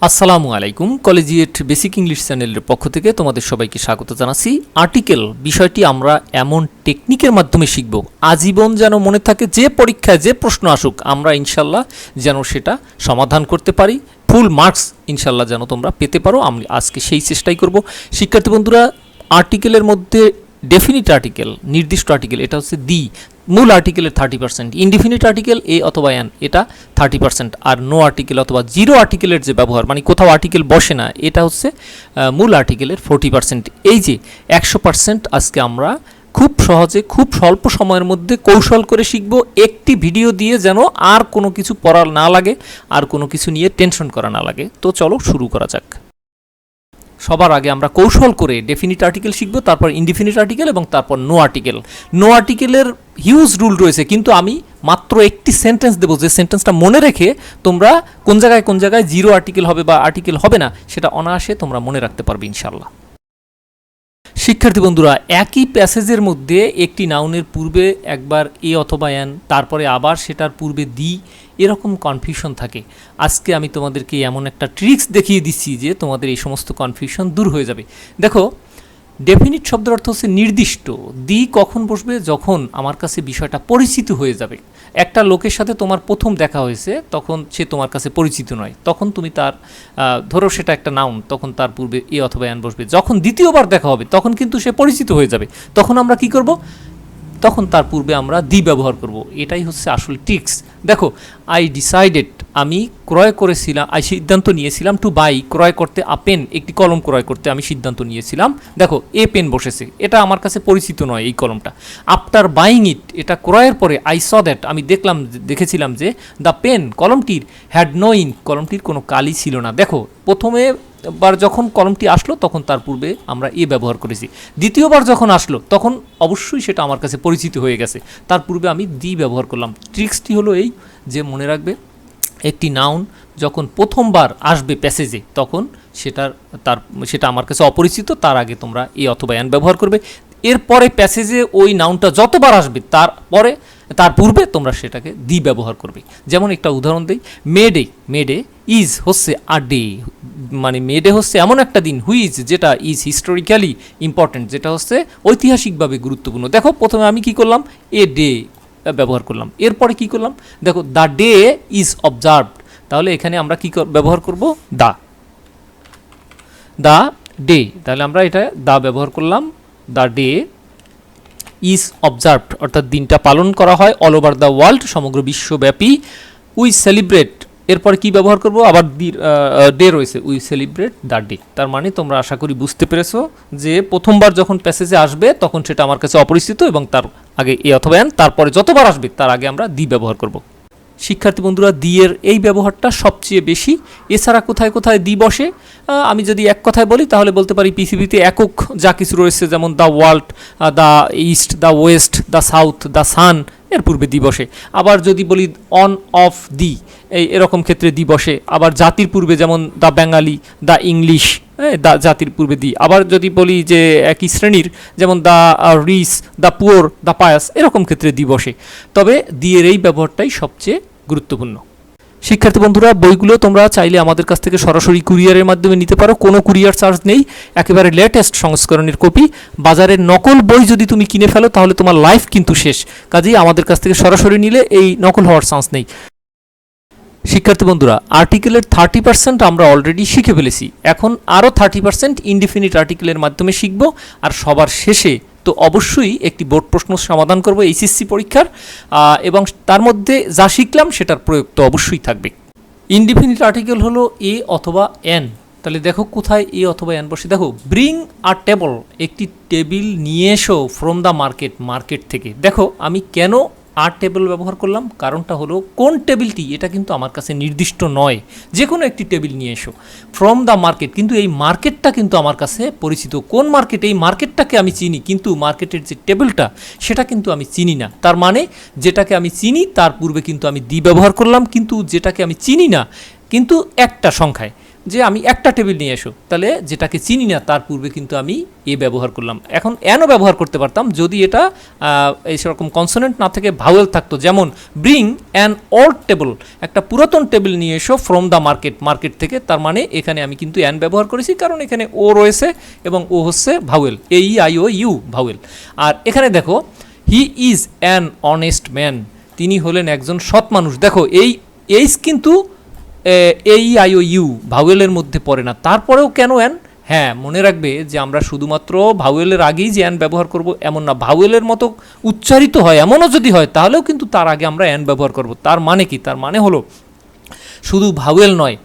আসসালামু আলাইকুম। Collegiate basic English চ্যানেলের পক্ষ থেকে তোমাদের সবাইকে স্বাগত জানাচ্ছি। আর্টিকেল বিষয়টি আমরা এমন টেকনিকের মাধ্যমে শিখব আজীবন যেন মনে থাকে, যে পরীক্ষায় যে প্রশ্ন আসুক আমরা ইনশাল্লাহ যেন সেটা সমাধান করতে পারি, ফুল মার্কস ইনশাল্লাহ যেন তোমরা পেতে পারো। আমি আজকে সেই চেষ্টাই করব। শিক্ষার্থী বন্ধুরা, আর্টিকেলের মধ্যে ডেফিনিট আর্টিকেল, নির্দিষ্ট আর্টিকেল, এটা হচ্ছে দি মূল আর্টিকেলের 30%, ইনডিফিনিট আর্টিকেল এ অথবা অ্যান এটা 30%, আর নো আর্টিকেল অথবা জিরো আর্টিকেলের যে ব্যবহার, মানে কোথাও আর্টিকেল বসে না, এটা হচ্ছে মূল আর্টিকেলের 40%। এই যে 100% আজকে আমরা খুব সহজে খুব স্বল্প সময়ের মধ্যে কৌশল করে শিখব, একটি ভিডিও দিয়ে যেন আর কোনো কিছু পড়া না লাগে, আর কোনো কিছু নিয়ে টেনশন করা না লাগে। তো চলো শুরু করা যাক। সবার আগে আমরা কৌশল করে ডেফিনিট আর্টিকেল শিখব, তারপর ইনডিফিনিট আর্টিকেল এবং তারপর নো আর্টিকেল। নো আর্টিকেলের হিউজ রুল রয়েছে, কিন্তু আমি মাত্র একটি সেন্টেন্স দেবো, যে সেন্টেন্সটা মনে রেখে তোমরা কোন জায়গায় জিরো আর্টিকেল হবে বা আর্টিকেল হবে না সেটা অনায়াসে তোমরা মনে রাখতে পারবে ইনশাল্লাহ। শিক্ষার্থী বন্ধুরা, একই প্যাসেজের মধ্যে একটি নাউনের পূর্বে একবার এ অথবা অ্যান, তারপরে আবার সেটার পূর্বে দি, এরকম কনফিউশন থাকে। আজকে আমি তোমাদেরকে এমন একটা ট্রিক্স দেখিয়ে দিচ্ছি যে তোমাদের এই সমস্ত কনফিউশন দূর হয়ে যাবে। দেখো, ডেফিনিট শব্দের অর্থ হচ্ছে নির্দিষ্ট। দি কখন বসবে? যখন আমার কাছে বিষয়টা পরিচিত হয়ে যাবে। একটা লোকের সাথে তোমার প্রথম দেখা হয়েছে, তখন সে তোমার কাছে পরিচিত নয়, তখন তুমি তার ধরো সেটা একটা নাউন, তখন তার পূর্বে এ অথবা অ্যান বসবে। যখন দ্বিতীয়বার দেখা হবে তখন কিন্তু সে পরিচিত হয়ে যাবে, তখন আমরা কি করব? তখন তার পূর্বে আমরা দি ব্যবহার করব। এটাই হচ্ছে আসল ট্রিক্স। দেখো, আই ডিসাইডেড, আমি ক্রয় করেছিলাম, সিদ্ধান্ত নিয়েছিলাম, টু বাই, ক্রয় করতে, আ পেন, একটি কলম ক্রয় করতে আমি সিদ্ধান্ত নিয়েছিলাম। দেখো, এ পেন বসেছে, এটা আমার কাছে পরিচিত নয় এই কলমটা। আফটার বাইং ইট, এটা ক্রয়ের পরে, আই স দ্যাট, আমি দেখেছিলাম যে দ্য পেন, কলমটির, হ্যাড নো ইঙ্ক, কলমটির কোনো কালি ছিল না। দেখো, প্রথমে বার যখন কলমটি আসলো তখন তার পূর্বে আমরা এ ব্যবহার করেছি, দ্বিতীয়বার যখন আসলো তখন অবশ্যই সেটা আমার কাছে পরিচিত হয়ে গেছে, তার পূর্বে আমি দি ব্যবহার করলাম। ট্রিক্সটি হলো এই যে, মনে রাখবে একটি নাউন যখন প্রথমবার আসবে প্যাসেজে তখন সেটা আমার কাছে অপরিচিত, তার আগে তোমরা এ অথবা অ্যান ব্যবহার করবে। এরপরে প্যাসেজে ওই নাউনটা যতবার আসবে তার পূর্বে তোমরা সেটাকে দি ব্যবহার করবে। যেমন একটা উদাহরণ দিই, মেডে ইজ হচ্ছে আ ডে, মানে মেডে হচ্ছে এমন একটা দিন, হুইজ যেটা ইজ হিস্টোরিক্যালি ইম্পর্টেন্ট, যেটা হচ্ছে ঐতিহাসিকভাবে গুরুত্বপূর্ণ। দেখো, প্রথমে আমি কি করলাম? এ ডে ব্যবহার করলাম। এরপরে কি করলাম? দেখো, দ্য ডে ইজ অবজার্ভড, তাহলে এখানে আমরা কি ব্যবহার করব? দ্য ডে, তাহলে আমরা এটা দা ব্যবহার করলাম। দ্য ডে ইজ অবজার্ভড, অর্থাৎ দিনটা পালন করা হয় অল ওভার দ্য ওয়ার্ল্ড, সমগ্র বিশ্বব্যাপী। উই সেলিব্রেট, এরপরে কি ব্যবহার করব? আবার ডে রয়েছে, উই সেলিব্রেট দ্য ডে। তার মানে তোমরা আশা করি বুঝতে পেরেছো যে প্রথমবার যখন প্যাসেজে আসবে তখন সেটা আমার কাছে অপরিচিত এবং তার আগে এ অথবা অ্যান, তারপরে যতবার আসবে তার আগে আমরা দি ব্যবহার করব। শিক্ষার্থী বন্ধুরা, দি এর এই ব্যবহারটা সবচেয়ে বেশি। এছাড়া কোথায় কোথায় দি বসে আমি যদি এক কথায় বলি তাহলে বলতে পারি পৃথিবীতে একক যা কিছু রয়েছে, যেমন the world, the east, the West, the south, the sun, এর পূর্বে দি বসে। আবার যদি বলি অন অফ দি, এরকম ক্ষেত্রে দি বসে। আবার জাতির পূর্বে যেমন the Bengali, the English, the জাতির পূর্বে দি। আবার যদি বলি যে একই শ্রেণীর, যেমন the rich, the poor, the pious, এরকম ক্ষেত্রে দি বসে। তবে দি এর এই ব্যবহারটাই সবচেয়ে গুরুত্বপূর্ণ। শিক্ষার্থী বন্ধুরা, বইগুলো তোমরা চাইলে আমাদের কাছ থেকে সরাসরি কুরিয়ারের মাধ্যমে নিতে পারো, কোনো কুরিয়ার চার্জ নেই, একেবারে লেটেস্ট সংস্করণের কপি। বাজারের নকল বই যদি তুমি কিনে ফেলো তাহলে তোমার লাইফ কিন্তু শেষ, কাজেই আমাদের কাছ থেকে সরাসরি নিলে এই নকল হওয়ার চান্স নেই। শিক্ষার্থী বন্ধুরা, আর্টিকেলের 30% আমরা অলরেডি শিখে ফেলেছি, এখন আরও 30% ইনডিফিনিট আর্টিকেলের মাধ্যমে শিখব। আর সবার শেষে তো অবশ্যই একটি বোর্ড প্রশ্ন সমাধান করব HSC পরীক্ষার, এবং তার মধ্যে যা শিখলাম সেটার প্রয়োগ তো অবশ্যই থাকবে। ইনডিফিনিট আর্টিকেল হলো এ অথবা অ্যান। তাহলে দেখো কোথায় এ অথবা অ্যান বসে। দেখো, ব্রিং আ টেবল, একটি টেবিল নিয়ে এসো, ফ্রম দ্য মার্কেট থেকে। দেখো, আমি কেন আর টেবিল ব্যবহার করলাম? কারণটা হলো কোন টেবিলটি এটা কিন্তু আমার কাছে নির্দিষ্ট নয়, যে কোনো একটি টেবিল নিয়ে এসো। ফ্রম দ্য মার্কেট, কিন্তু এই মার্কেটটা কিন্তু আমার কাছে পরিচিত। কোন মার্কেট? এই মার্কেটটাকে আমি চিনি, কিন্তু মার্কেটের যে টেবিলটা সেটা কিন্তু আমি চিনি না। তার মানে যেটাকে আমি চিনি তার পূর্বে কিন্তু আমি দি ব্যবহার করলাম, কিন্তু যেটাকে আমি চিনি না কিন্তু একটা সংখ্যায়, যে আমি একটা টেবিল নিয়ে এসো, তাহলে যেটাকে চিনি না তার পূর্বে কিন্তু আমি এ ব্যবহার করলাম। এখন অ্যানও ব্যবহার করতে পারতাম যদি এটা এই সেরকম কনসোনেন্ট না থেকে ভাওয়েল থাকতো, যেমন ব্রিং অ্যান ওল্ড টেবিল, একটা পুরাতন টেবিল নিয়ে এসো ফ্রম দ্য মার্কেট থেকে, তার মানে এখানে আমি কিন্তু অ্যান ব্যবহার করেছি কারণ এখানে ও রয়েছে এবং ও হচ্ছে ভাওয়েল, AEIOU ভাওয়েল। আর এখানে দেখো he is an honest man, তিনি হলেন একজন সৎ মানুষ। দেখো এই এইস কিন্তু AEIOU ভাওয়েলের মধ্যে পড়ে না, তারপরেও কেন অ্যান? হ্যাঁ, মনে রাখবে যে আমরা শুধুমাত্র ভাওয়েলের আগেই যে অ্যান ব্যবহার করব এমন না, ভাওয়েলের মতো উচ্চারিত হয় এমনও যদি হয় তাহলেও কিন্তু তার আগে আমরা অ্যান ব্যবহার করব। তার মানে কি? তার মানে হলো শুধু ভাওয়েল নয়,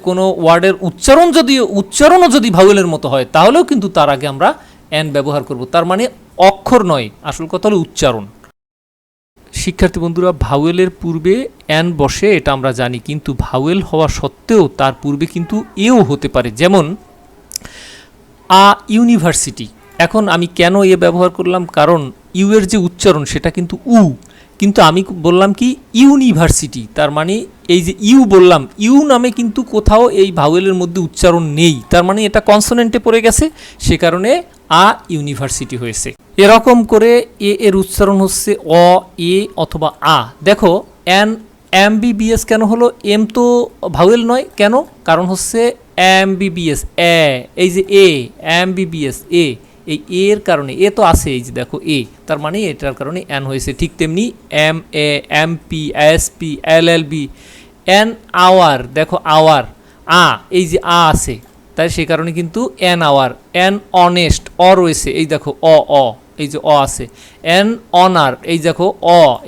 কোনো ওয়ার্ডের উচ্চারণও যদি ভাওয়েলের মতো হয় তাহলেও কিন্তু তার আগে আমরা অ্যান ব্যবহার করব। তার মানে অক্ষর নয়, আসল কথা হলো উচ্চারণ। শিক্ষার্থী বন্ধুরা, ভাওয়েলের পূর্বে অ্যান বসে এটা আমরা জানি, কিন্তু ভাওয়েল হওয়া সত্ত্বেও তার পূর্বে কিন্তু এও হতে পারে, যেমন ইউনিভার্সিটি। এখন আমি কেন এ ব্যবহার করলাম? কারণ ইউ এর যে উচ্চারণ সেটা কিন্তু কিন্তু আমি বললাম কি ইউনিভার্সিটি, তার মানে এই যে ইউ বললাম, ইউ নামে কিন্তু কোথাও এই ভাওয়েলের মধ্যে উচ্চারণ নেই, তার মানে এটা কনসোনেন্টে পড়ে গেছে, সে কারণে ইউনিভার্সিটি হয়েছে। এরকম করে এর উচ্চারণ হচ্ছে এ অথবা দেখো MBBS কেন হলো? এম তো ভাওয়েল নয়, কেন? কারণ হচ্ছে MBBS এই যে MBBS এই এর কারণে, এ তো আছে, এই যে দেখো তার মানে এটার কারণে অ্যান হয়েছে। ঠিক তেমনি MA MP SP LLB an hour, দেখো আওয়ার এই যে আছে, তাই সে কারণে কিন্তু অ্যান আওয়ার। অ্যান অনেস্ট রয়েছে, এই দেখো এই যে আছে। অ্যান অনার, এই দেখো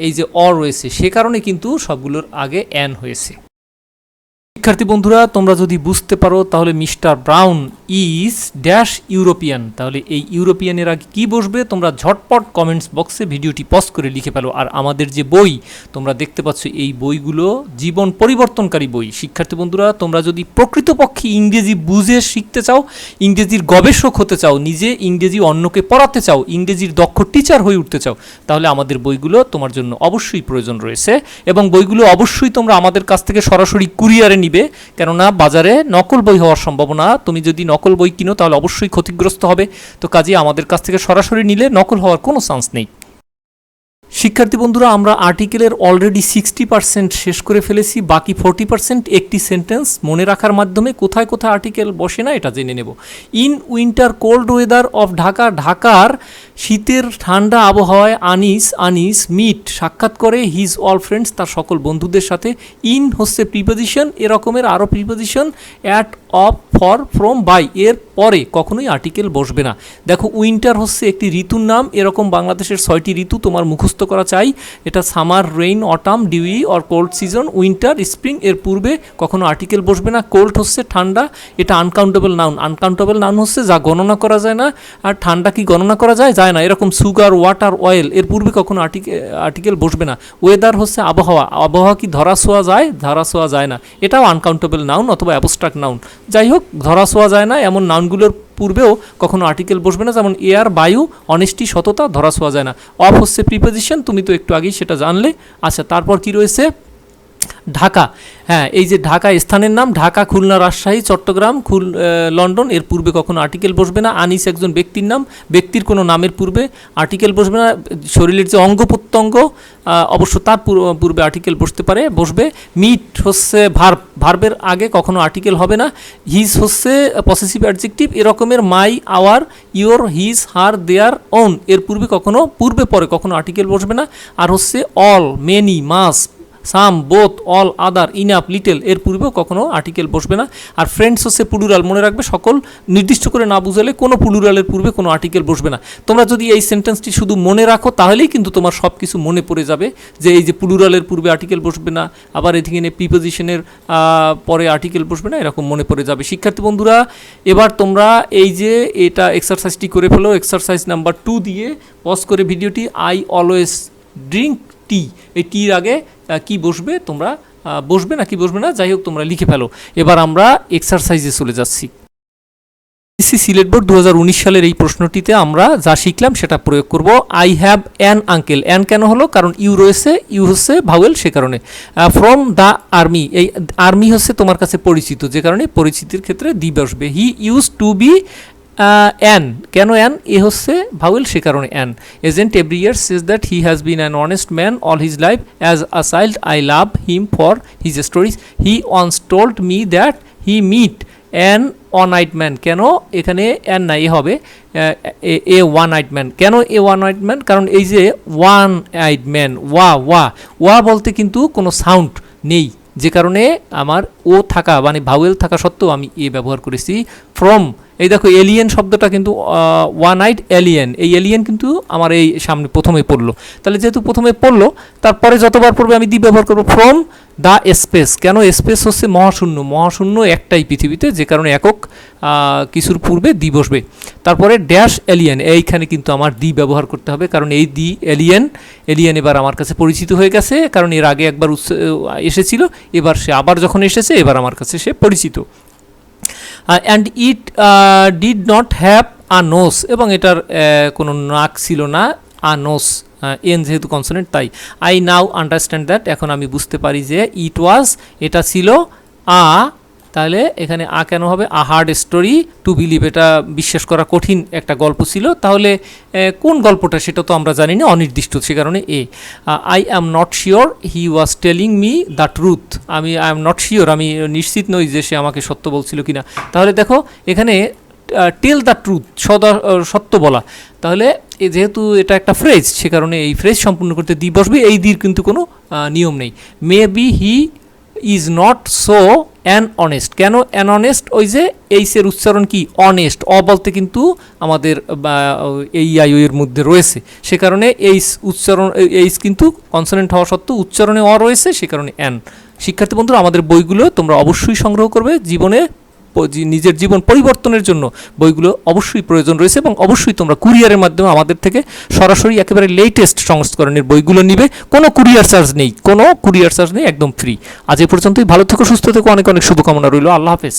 এই যে রয়েছে, সে কারণে কিন্তু সবগুলোর আগে অ্যান হয়েছে। শিক্ষার্থী বন্ধুরা, তোমরা যদি বুঝতে পারো তাহলে mister brown is dash European, তাহলে এই ইউরোপিয়ানের আগে কি বসবে তোমরা ঝটপট কমেন্টস বক্সে ভিডিওটি পজ করে লিখে ফেলো। আর আমাদের যে বই তোমরা দেখতে পাচ্ছ, এই বইগুলো জীবন পরিবর্তনকারী বই। শিক্ষার্থী বন্ধুরা, তোমরা যদি প্রকৃতপক্ষে ইংরেজি বুঝে শিখতে চাও, ইংরেজির গবেষক হতে চাও, নিজে ইংরেজি অন্যকে পড়াতে চাও, ইংরেজির দক্ষ টিচার হয়ে উঠতে চাও, তাহলে আমাদের বইগুলো তোমার জন্য অবশ্যই প্রয়োজন রয়েছে। এবং বইগুলো অবশ্যই তোমরা আমাদের কাছ থেকে সরাসরি কুরিয়ারে নিবে, কেননা বাজারে নকল বই হওয়ার সম্ভাবনা, তুমি যদি নকল বই কিনো তাহলে অবশ্যই ক্ষতিগ্রস্ত হবে। তো কাজেই আমাদের কাছ থেকে সরাসরি নিলে নকল হওয়ার কোনো চান্স নেই। শিক্ষার্থী বন্ধুরা, আমরা আর্টিকেলের অলরেডি 60% শেষ করে ফেলেছি, বাকি 40% একটি সেন্টেন্স মনে রাখার মাধ্যমে কোথায় কোথায় আর্টিকেল বসে না এটা জেনে নেব। In winter cold weather of Dhaka, ঢাকার শীতের ঠান্ডা আবহাওয়ায় আনিস মিট সাক্ষাৎ করে হিজ অল ফ্রেন্ডস, তার সকল বন্ধুদের সাথে। ইন হচ্ছে প্রিপোজিশন, এরকমের আরও preposition at, of, for, from, by, এর পরে কখনোই আর্টিকেল বসবে না। দেখো উইন্টার হচ্ছে একটি ঋতুর নাম, এরকম বাংলাদেশের 6টি ঋতু তোমার মুখস্থ করা চাই। এটা summer, rain, autumn, dewy or cold season, winter, spring, এর পূর্বে কখনো আর্টিকেল বসবে না। কোল্ড হচ্ছে ঠান্ডা, এটা আনকাউন্টেবল নাউন। আনকাউন্টেবল নাউন হচ্ছে যা গণনা করা যায় না। আর ঠান্ডা কি গণনা করা যায়? যায় না। এরকম সুগার, ওয়াটার, অয়েল, এর পূর্বে কখনো আর্টিকেল বসবে না। ওয়েদার হচ্ছে আবহাওয়া, আবহাওয়া কি ধরা ছোঁয়া যায়? ধরা ছোঁয়া যায় না, এটাও আনকাউন্টেবল নাউন অথবা অ্যাবস্ট্রাক্ট নাউন। যাই হোক, ধরা ছোঁয়া যায় না এমন নাউনগুলোর পূর্বেও কখনো আর্টিকেল বসবে না, যেমন এয়ার, বায়ু, অনেস্টি, সততা, ধরা ছোঁয়া যায় না। অফ হচ্ছে প্রিপোজিশন, তুমি তো একটু আগেই সেটা জানলে। আচ্ছা, তারপর কি রয়েছে? ঢাকা, হ্যাঁ, এই যে ঢাকা স্থানের নাম, ঢাকা, খুলনা, রাজশাহী, চট্টগ্রাম, লন্ডন, এর পূর্বে কখনো আর্টিকেল বসবে না। আনিস একজন ব্যক্তির নাম, ব্যক্তির কোনো নামের পূর্বে আর্টিকেল বসবে না। শরীরের যে অঙ্গ প্রত্যঙ্গ অবশ্য তার পূর্বে আর্টিকেল বসবে। মিট হচ্ছে ভার্বের আগে কখনো আর্টিকেল হবে না। হিজ হচ্ছে পসেসিভ অ্যাডজেক্টিভ, এরকমের my, our, your, his, her, their, own, এর পূর্বে পরে কখনো আর্টিকেল বসবে না। আর হচ্ছে all, many, must, some, both, all, other, enough, little, এর পূর্বেও কখনো আর্টিকেল বসবে না। আর ফ্রেন্ডস হচ্ছে প্লুরাল, মনে রাখবে সকল, নির্দিষ্ট করে না বুঝালে কোনো প্লুরালের পূর্বে কোনো আর্টিকেল বসবে না। তোমরা যদি এই সেন্টেন্সটি শুধু মনে রাখো তাহলেই কিন্তু তোমার সব কিছু মনে পড়ে যাবে, যে এই যে প্লুরালের পূর্বে আর্টিকেল বসবে না, আবার এখানে প্রিপোজিশনের পরে আর্টিকেল বসবে না, এরকম মনে পড়ে যাবে। শিক্ষার্থী বন্ধুরা, এবার তোমরা এই যে এটা এক্সারসাইজটি করে ফেলো, এক্সারসাইজ নাম্বার 2 দিয়ে পজ করে ভিডিওটি। আই অলওয়েজ ড্রিঙ্ক টি, এই টির আগে কি বসবে তোমরা বসবে না কি বসবে না, যাই হোক তোমরা লিখে ফেলো। এবার আমরা এক্সারসাইজে চলে যাচ্ছি। এসএসসি সিলেট বোর্ড 2019 সালের এই প্রশ্নটিতে আমরা যা শিখলাম সেটা প্রয়োগ করব। I have an uncle, an কেন হলো? কারণ ইউ রয়েছে, ইউ হচ্ছে ভাওয়েল, সে কারণে। ফ্রম দ্য আর্মি, এই আর্মি হচ্ছে তোমার কাছে পরিচিত, যে কারণে পরিচিতির ক্ষেত্রে দি বসবে। He use to be an, কেন অ্যান? এ হচ্ছে ভাওয়েল, সে কারণে an. Agent every year says that he has been an honest man all his life as a child I love him for his stories. He once told me that he met an one eyed man, কেন এখানে an না, এ হবে এ one eyed man. কেন এ one eyed man? কারণ এই যে one eyed man, ওয়া ওয়া ওয়া বলতে কিন্তু কোনো সাউন্ড নেই, যে কারণে আমার ও থাকা মানে ভাওয়েল থাকা সত্ত্বেও আমি এ ব্যবহার করেছি। ফ্রম, এই দেখো এলিয়েন শব্দটা কিন্তু ওয়ান আইড এলিয়েন, এই এলিয়েন কিন্তু আমার এই সামনে প্রথমে পড়লো, তাহলে যেহেতু প্রথমে পড়লো তারপরে যতবার পড়বে আমি দি ব্যবহার করবো। ফ্রম দ্য স্পেস, কেন? স্পেস হচ্ছে মহাশূন্য, মহাশূন্য একটাই পৃথিবীতে, যে কারণে একক কিছুর পূর্বে দি বসবে। তারপরে ড্যাশ এলিয়েন, এইখানে কিন্তু আমার দি ব্যবহার করতে হবে, কারণ এই দি এলিয়েন, এলিয়েন এবার আমার কাছে পরিচিত হয়ে গেছে, কারণ এর আগে একবার এসেছিল, এবার সে আবার যখন এসেছে এবার আমার কাছে সে পরিচিত। And it did not have a nose, এবং এটার কোনো নাক ছিল না, আ নোস, এন যেহেতু কনসোনেন্ট তাই। আই নাও আন্ডারস্ট্যান্ড দ্যাট, এখন আমি বুঝতে পারি যে ইট ওয়াজ, এটা ছিল আ, তাহলে এখানে আ কেন হবে? আ হার্ড স্টোরি টু বিলিভ, এটা বিশ্বাস করা কঠিন একটা গল্প ছিল। তাহলে কোন গল্পটা সেটা তো আমরা জানি না, অনির্দিষ্ট, সে কারণে a. I am not sure he was telling me the truth, আমি আই এম নট শিওর, আমি নিশ্চিত নই যে সে আমাকে সত্য বলছিল কিনা। তাহলে দেখো এখানে টেল দ্য ট্রুথ, সত্য বলা, তাহলে যেহেতু এটা একটা ফ্রেজ, সে কারণে এই ফ্রেজ সম্পূর্ণ করতে দি বসবে, এই দির কিন্তু কোনো নিয়ম নেই। May be he is not so an honest, কেন অ্যান অনেস্ট? ওই যে এইসের উচ্চারণ কি? অনেস্ট, অ বলতে কিন্তু আমাদের এই আই এর মধ্যে রয়েছে, সে কারণে এইস উচ্চারণ, এইস কিন্তু কনসোনেন্ট হওয়া সত্ত্বেও উচ্চারণে অ রয়েছে, সে কারণে অ্যান। শিক্ষার্থী বন্ধুরা, আমাদের বইগুলো তোমরা অবশ্যই সংগ্রহ করবে, জীবনে নিজের জীবন পরিবর্তনের জন্য বইগুলো অবশ্যই প্রয়োজন রয়েছে, এবং অবশ্যই তোমরা কুরিয়ারের মাধ্যমে আমাদের থেকে সরাসরি একেবারে লেটেস্ট সংস্করণের বইগুলো নিবে, কোনো কুরিয়ার চার্জ নেই, কোনো কুরিয়ার চার্জ নেই, একদম ফ্রি। আজ এ পর্যন্তই, ভালো থেকো, সুস্থ থেকো, অনেক অনেক শুভকামনা রইল, আল্লাহ হাফেজ।